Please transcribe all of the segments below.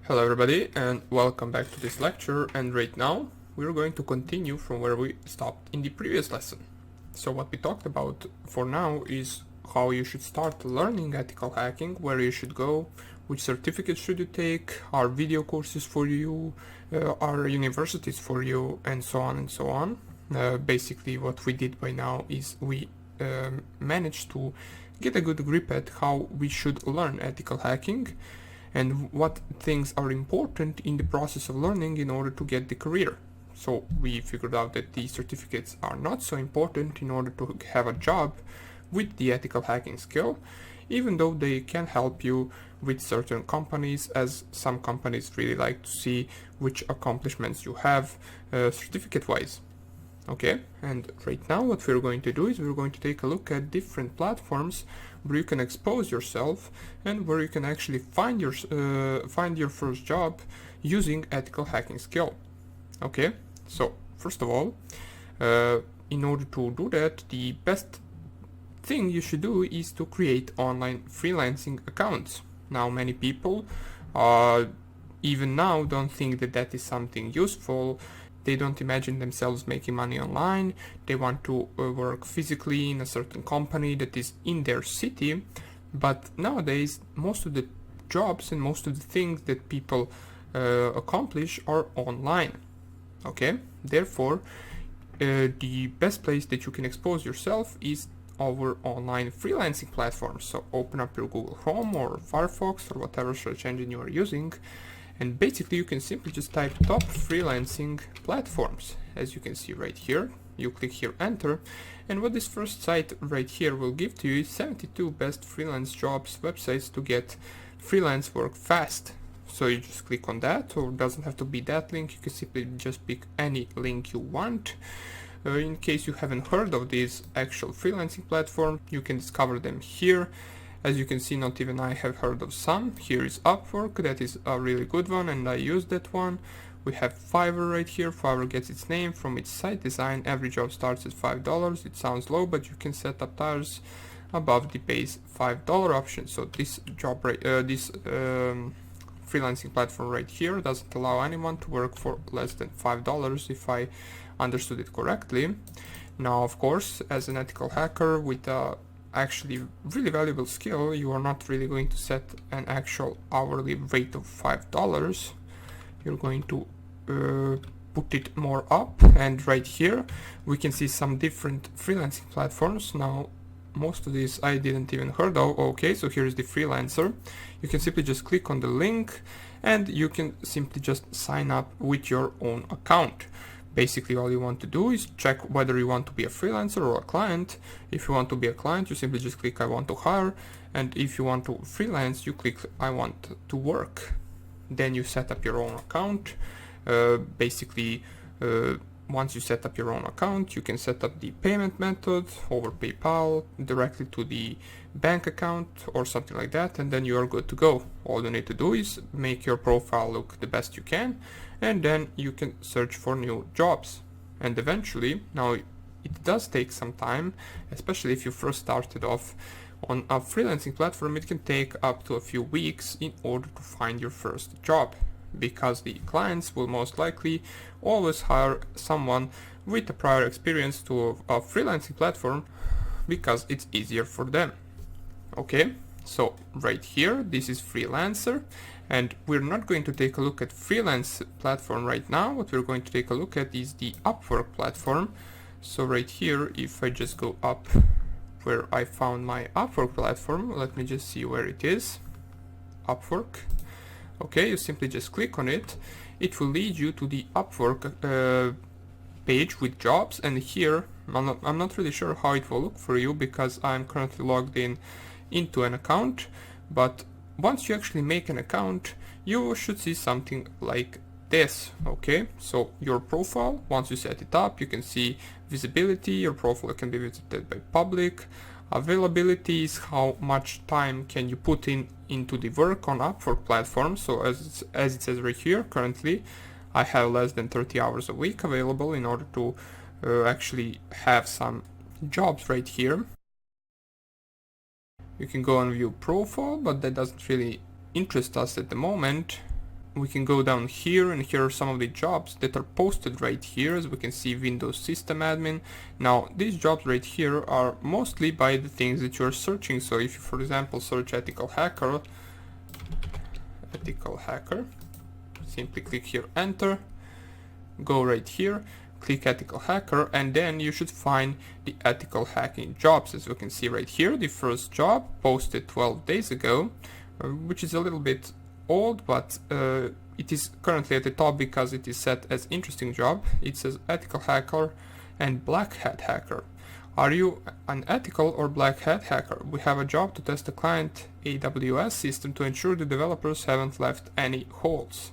Hello everybody and welcome back to this lecture, and right now we're going to continue from where we stopped in the previous lesson. So what we talked about for now is how you should start learning ethical hacking, where you should go, which certificates should you take, are video courses for you, are universities for you, and so on and so on. Basically what we did by now is we managed to get a good grip at how we should learn ethical hacking and what things are important in the process of learning in order to get the career. So we figured out that these certificates are not so important in order to have a job with the ethical hacking skill, even though they can help you with certain companies, as some companies really like to see which accomplishments you have certificate-wise. Okay, and right now what we're going to do is we're going to take a look at different platforms where you can expose yourself and where you can actually find your first job using ethical hacking skill. Okay, so first of all, in order to do that, the best thing you should do is to create online freelancing accounts. Now many people even now don't think that that is something useful. They don't imagine themselves making money online. They want to work physically in a certain company that is in their city. But nowadays, most of the jobs and most of the things that people accomplish are online. Okay? Therefore, the best place that you can expose yourself is over online freelancing platforms. So open up your Google Chrome or Firefox or whatever search engine you are using, and basically you can simply just type top freelancing platforms. As you can see right here, you click here enter, and what this first site right here will give to you is 72 best freelance jobs websites to get freelance work fast. So you just click on that, or it doesn't have to be that link, you can simply just pick any link you want. In case you haven't heard of these actual freelancing platforms, you can discover them here. As you can see, not even I have heard of some. Here is Upwork, that is a really good one, and I use that one. We have Fiverr right here. Fiverr gets its name from its site design. Every job starts at $5. It sounds low, but you can set up tiers above the base $5 option. So this freelancing platform right here doesn't allow anyone to work for less than $5, if I understood it correctly. Now, of course, as an ethical hacker with a actually really valuable skill, you are not really going to set an actual hourly rate of $5. You're going to put it more up, and right here we can see some different freelancing platforms. Now most of these I didn't even heard of. Okay, so here's the freelancer. You can simply just click on the link and you can simply just sign up with your own account. Basically all you want to do is check whether you want to be a freelancer or a client. If you want to be a client, you simply just click I want to hire, and if you want to freelance, you click I want to work. Then you set up your own account. Once you set up your own account, you can set up the payment method over PayPal directly to the bank account or something like that, and then you are good to go. All you need to do is make your profile look the best you can, and then you can search for new jobs. And eventually, now it does take some time, especially if you first started off on a freelancing platform, it can take up to a few weeks in order to find your first job, because the clients will most likely always hire someone with a prior experience to a freelancing platform because it's easier for them. Okay, so right here, this is Freelancer, and we're not going to take a look at freelance platform right now. What we're going to take a look at is the Upwork platform. So right here, if I just go up where I found my Upwork platform, let me just see where it is. Upwork. Okay, you simply just click on it. It will lead you to the Upwork page with jobs, and here I'm not really sure how it will look for you because I'm currently logged into an account, but once you actually make an account, you should see something like this. Okay, so your profile, once you set it up, you can see visibility. Your profile can be visited by public. Availability is how much time can you put into the work on Upwork platform. So as it says right here, currently I have less than 30 hours a week available in order to actually have some jobs right here. You can go and view profile, but that doesn't really interest us at the moment. we can go down here, and here are some of the jobs that are posted right here. As we can see, Windows System Admin. Now these jobs right here are mostly by the things that you are searching. So if you, for example, search ethical hacker, simply click here, enter, go right here, click ethical hacker, and then you should find the ethical hacking jobs. As we can see right here, the first job posted 12 days ago, which is a little bit old, but it is currently at the top because it is set as interesting job. It says ethical hacker and black hat hacker. Are you an ethical or black hat hacker? We have a job to test the client AWS system to ensure the developers haven't left any holes.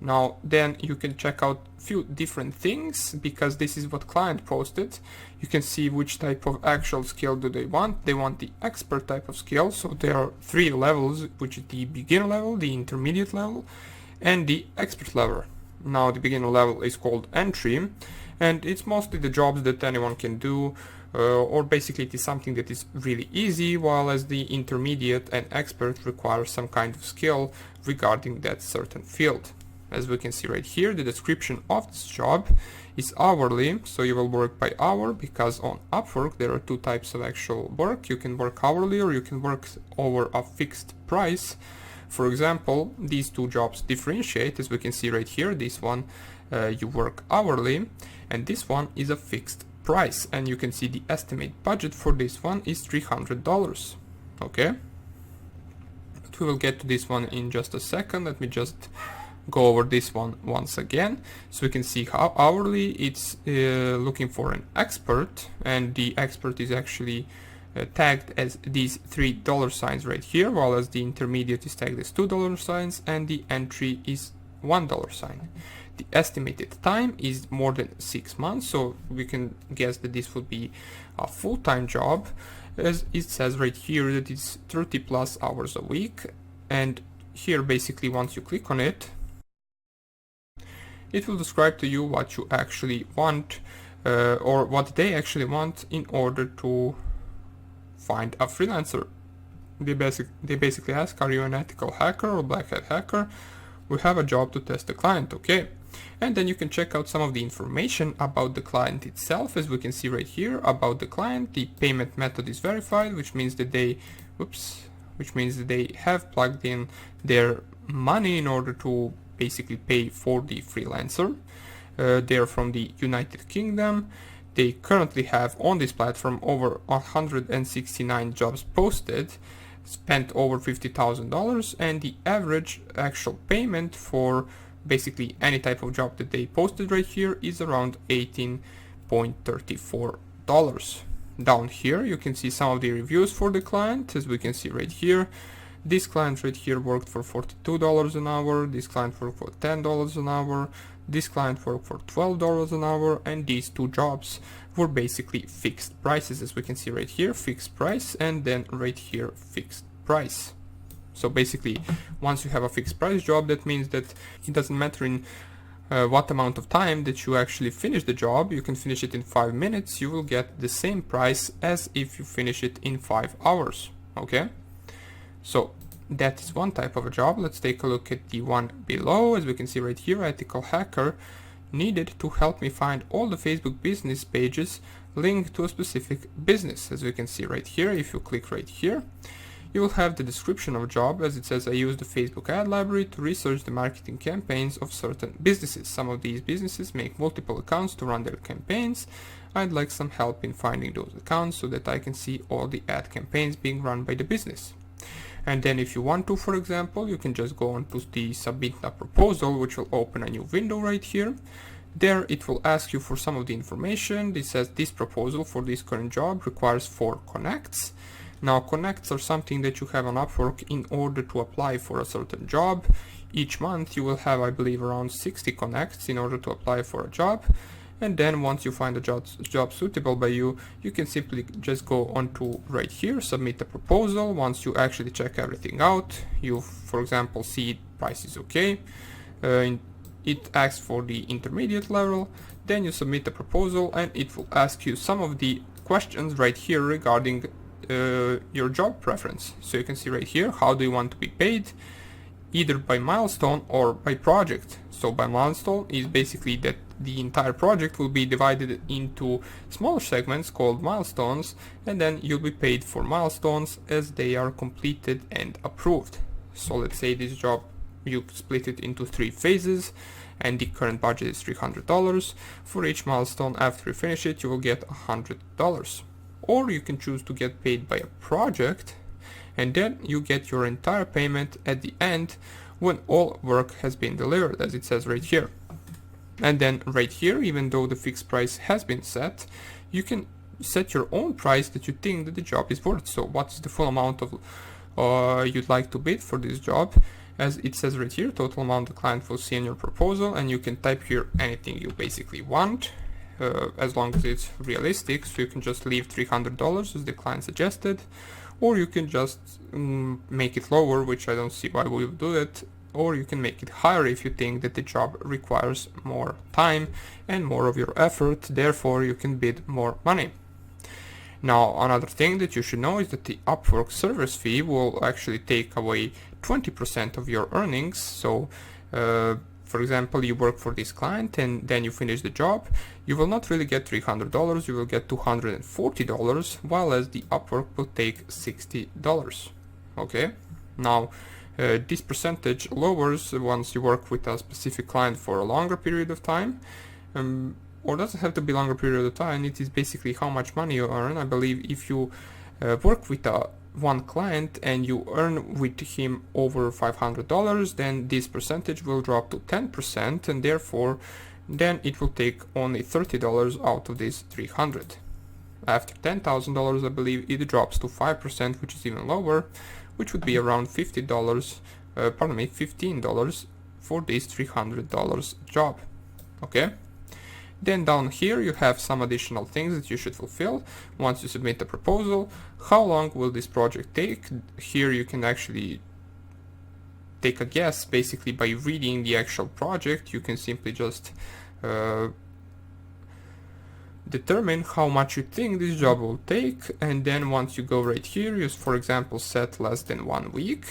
Now then you can check out few different things, because this is what client posted. You can see which type of actual skill do they want. They want the expert type of skill, so there are 3 levels, which is the beginner level, the intermediate level, and the expert level. Now the beginner level is called entry, and it's mostly the jobs that anyone can do, or basically it is something that is really easy, while as the intermediate and expert require some kind of skill regarding that certain field. As we can see right here, the description of this job is hourly, so you will work by hour, because on Upwork there are 2 types of actual work. You can work hourly or you can work over a fixed price. For example, these 2 jobs differentiate. As we can see right here, this one you work hourly, and this one is a fixed price, and you can see the estimate budget for this one is $300. Okay, but we will get to this one in just a second. Let me just go over this one once again, so we can see how hourly it's looking for an expert, and the expert is actually tagged as these $3 signs right here, while as the intermediate is tagged as $2 signs, and the entry is $1 sign. The estimated time is more than 6 months, so we can guess that this would be a full-time job, as it says right here that it's 30 plus hours a week. And here basically once you click on it, it will describe to you what you actually want, or what they actually want in order to find a freelancer. They basically ask, are you an ethical hacker or black hat hacker? We have a job to test the client, okay? And then you can check out some of the information about the client itself. As we can see right here, about the client, the payment method is verified, which means that they have plugged in their money in order to basically pay for the freelancer. They're from the United Kingdom. They currently have on this platform over 169 jobs posted, spent over $50,000, and the average actual payment for basically any type of job that they posted right here is around $18.34. Down here you can see some of the reviews for the client. As we can see right here, this client right here worked for $42 an hour, this client worked for $10 an hour, this client worked for $12 an hour, and these 2 jobs were basically fixed prices. As we can see right here, fixed price, and then right here, fixed price. So basically, once you have a fixed price job, that means that it doesn't matter in what amount of time that you actually finish the job. You can finish it in 5 minutes, you will get the same price as if you finish it in 5 hours, okay? So that is one type of a job. Let's take a look at the one below. As we can see right here, ethical hacker needed to help me find all the Facebook business pages linked to a specific business. As we can see right here, if you click right here, you will have the description of a job. As it says, I use the Facebook ad library to research the marketing campaigns of certain businesses. Some of these businesses make multiple accounts to run their campaigns. I'd like some help in finding those accounts so that I can see all the ad campaigns being run by the business. And then if you want to, for example, you can just go on to the submit a proposal, which will open a new window right here. There it will ask you for some of the information. It says this proposal for this current job requires 4 connects. Now connects are something that you have on Upwork in order to apply for a certain job. Each month you will have, I believe, around 60 connects in order to apply for a job. And then once you find a job suitable by you, you can simply just go on to right here, submit a proposal. Once you actually check everything out, you, for example, see price is okay. It asks for the intermediate level. Then you submit a proposal and it will ask you some of the questions right here regarding your job preference. So you can see right here, how do you want to be paid? either by milestone or by project. So by milestone is basically that the entire project will be divided into smaller segments called milestones, and then you'll be paid for milestones as they are completed and approved. So let's say this job, you split it into 3 phases, and the current budget is $300. For each milestone after you finish it, you will get $100. Or you can choose to get paid by a project, and then you get your entire payment at the end when all work has been delivered, as it says right here. And then right here, even though the fixed price has been set, you can set your own price that you think that the job is worth. So what's the full amount of you'd like to bid for this job? As it says right here, total amount the client will see in your proposal, and you can type here anything you basically want, as long as it's realistic. So you can just leave $300 as the client suggested, or you can just make it lower, which I don't see why we would do that, or you can make it higher if you think that the job requires more time and more of your effort, therefore you can bid more money. Now, another thing that you should know is that the Upwork service fee will actually take away 20% of your earnings. So for example, you work for this client and then you finish the job, you will not really get $300, you will get $240, while as the Upwork will take $60. Okay, now this percentage lowers once you work with a specific client for a longer period of time, or doesn't have to be longer period of time. It is basically how much money you earn. I believe if you work with one client and you earn with him over $500, then this percentage will drop to 10%, and therefore then it will take only $30 out of this $300. After $10,000, I believe it drops to 5%, which is even lower, which would be around $15 for this $300 job. Okay. Then down here you have some additional things that you should fulfill once you submit a proposal. How long will this project take? Here you can actually take a guess basically by reading the actual project. You can simply just determine how much you think this job will take, and then once you go right here, you for example set less than 1 week,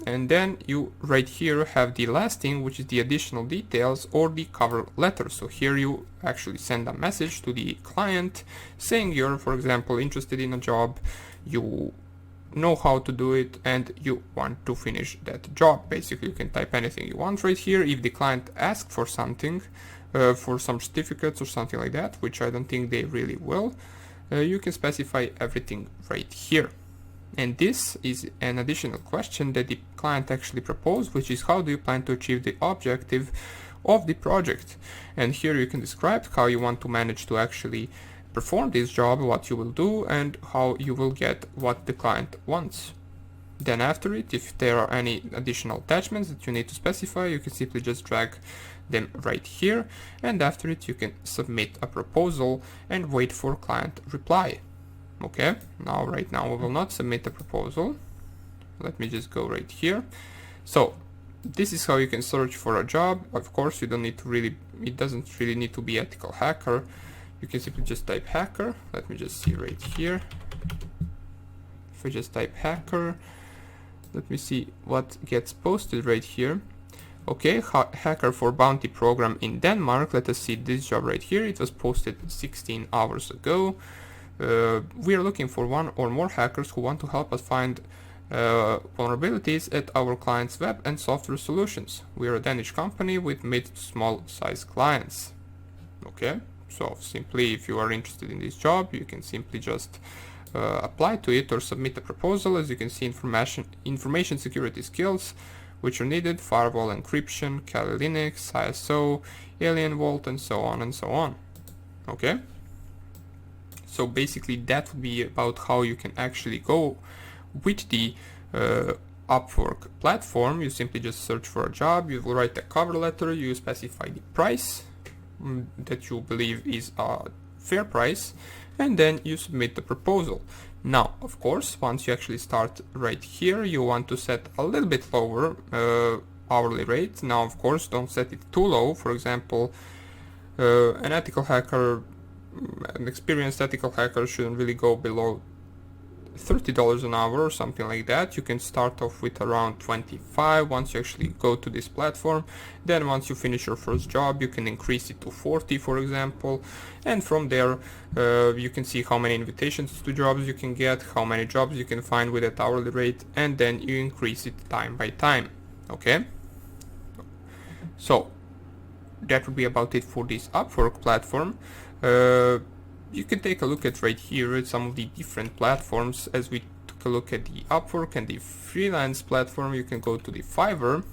and then you right here have the last thing, which is the additional details or the cover letter. So here you actually send a message to the client saying you're, for example, interested in a job, you know how to do it, and you want to finish that job. Basically you can type anything you want right here. If the client asks for something, for some certificates or something like that, which I don't think they really will, you can specify everything right here. And this is an additional question that the client actually proposed, which is how do you plan to achieve the objective of the project. And here you can describe how you want to manage to actually perform this job, what you will do, and how you will get what the client wants. Then after it, if there are any additional attachments that you need to specify, you can simply just drag them right here, and after it you can submit a proposal and wait for client reply. Okay, now right now we will not submit a proposal. Let me just go right here. So this is how you can search for a job. Of course you don't need to really, it doesn't really need to be ethical hacker. You can simply just type hacker. Let me just see right here. If I just type hacker, let me see what gets posted right here. Okay, hacker for bounty program in Denmark. Let us see this job right here. It was posted 16 hours ago. We are looking for one or more hackers who want to help us find vulnerabilities at our clients' web and software solutions. We are a Danish company with mid to small size clients. Okay, so simply if you are interested in this job, you can simply just apply to it or submit a proposal. As you can see, information security skills which are needed: firewall encryption, Kali Linux, ISO, Alien Vault, and so on and so on. Okay, so basically that would be about how you can actually go with the Upwork platform. You simply just search for a job, you will write a cover letter, you specify the price that you believe is a fair price, and then you submit the proposal. Now, of course, once you actually start right here, you want to set a little bit lower hourly rate. Now, of course, don't set it too low. For example, an ethical hacker, an experienced ethical hacker shouldn't really go below $30 an hour or something like that. You can start off with around 25 once you actually go to this platform. Then once you finish your first job, you can increase it to 40, for example, and from there you can see how many invitations to jobs you can get, how many jobs you can find with that hourly rate, and then you increase it time by time. Okay, so that would be about it for this Upwork platform. You can take a look at right here at some of the different platforms. As we took a look at the Upwork and the freelance platform, you can go to the Fiverr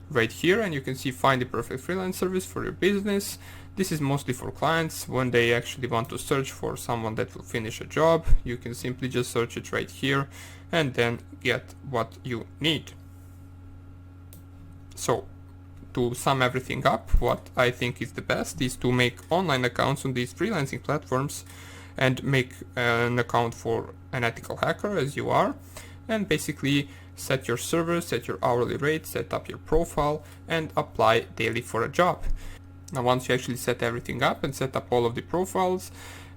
right here, and you can see find the perfect freelance service for your business. This is mostly for clients when they actually want to search for someone that will finish a job. You can simply just search it right here and then get what you need. So to sum everything up, what I think is the best is to make online accounts on these freelancing platforms and make an account for an ethical hacker as you are, and basically set your server, set your hourly rate, set up your profile, and apply daily for a job. Now once you actually set everything up and set up all of the profiles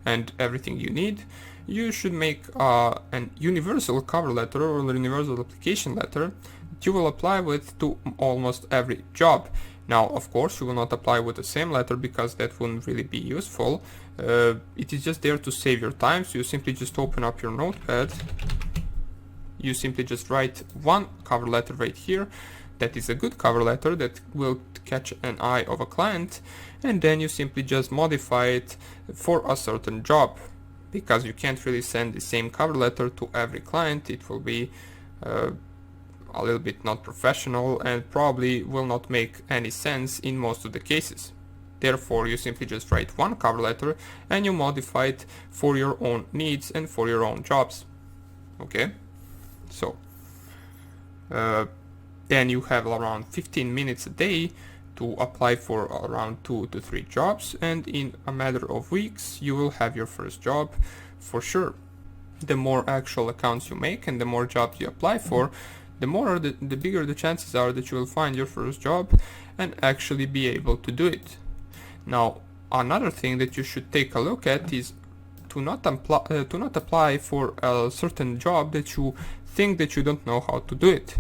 and everything you need, you should make an universal cover letter or a universal application letter you will apply with to almost every job. Now, of course, you will not apply with the same letter because that wouldn't really be useful. It is just there to save your time, so you simply just open up your notepad. You simply just write one cover letter right here. That is a good cover letter that will catch an eye of a client, and then you simply just modify it for a certain job. Because you can't really send the same cover letter to every client, it will be a little bit not professional and probably will not make any sense in most of the cases. Therefore, you simply just write one cover letter and you modify it for your own needs and for your own jobs. Okay, so then you have around 15 minutes a day to apply for around 2 to 3 jobs, and in a matter of weeks you will have your first job for sure. The more actual accounts you make and the more jobs you apply for, the bigger the chances are that you will find your first job and actually be able to do it. Now, another thing that you should take a look at is to not apply for a certain job that you think that you don't know how to do it.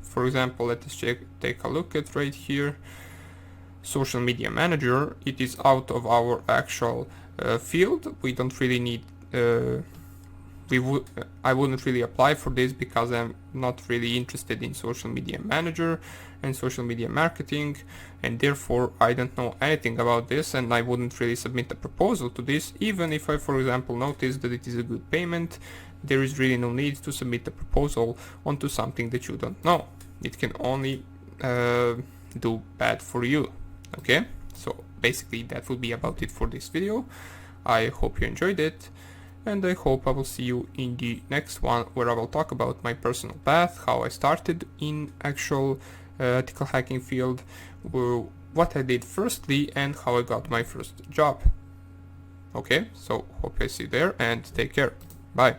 For example, let us take a look at right here, social media manager. It is out of our actual field. We don't really need I wouldn't really apply for this because I'm not really interested in social media manager and social media marketing, and therefore I don't know anything about this, and I wouldn't really submit a proposal to this. Even if I, for example, notice that it is a good payment, there is really no need to submit a proposal onto something that you don't know. It can only do bad for you. Okay, so basically that will be about it for this video. I hope you enjoyed it, and I hope I will see you in the next one, where I will talk about my personal path, how I started in actual ethical hacking field, what I did firstly, and how I got my first job. Okay, so hope I see you there, and take care. Bye.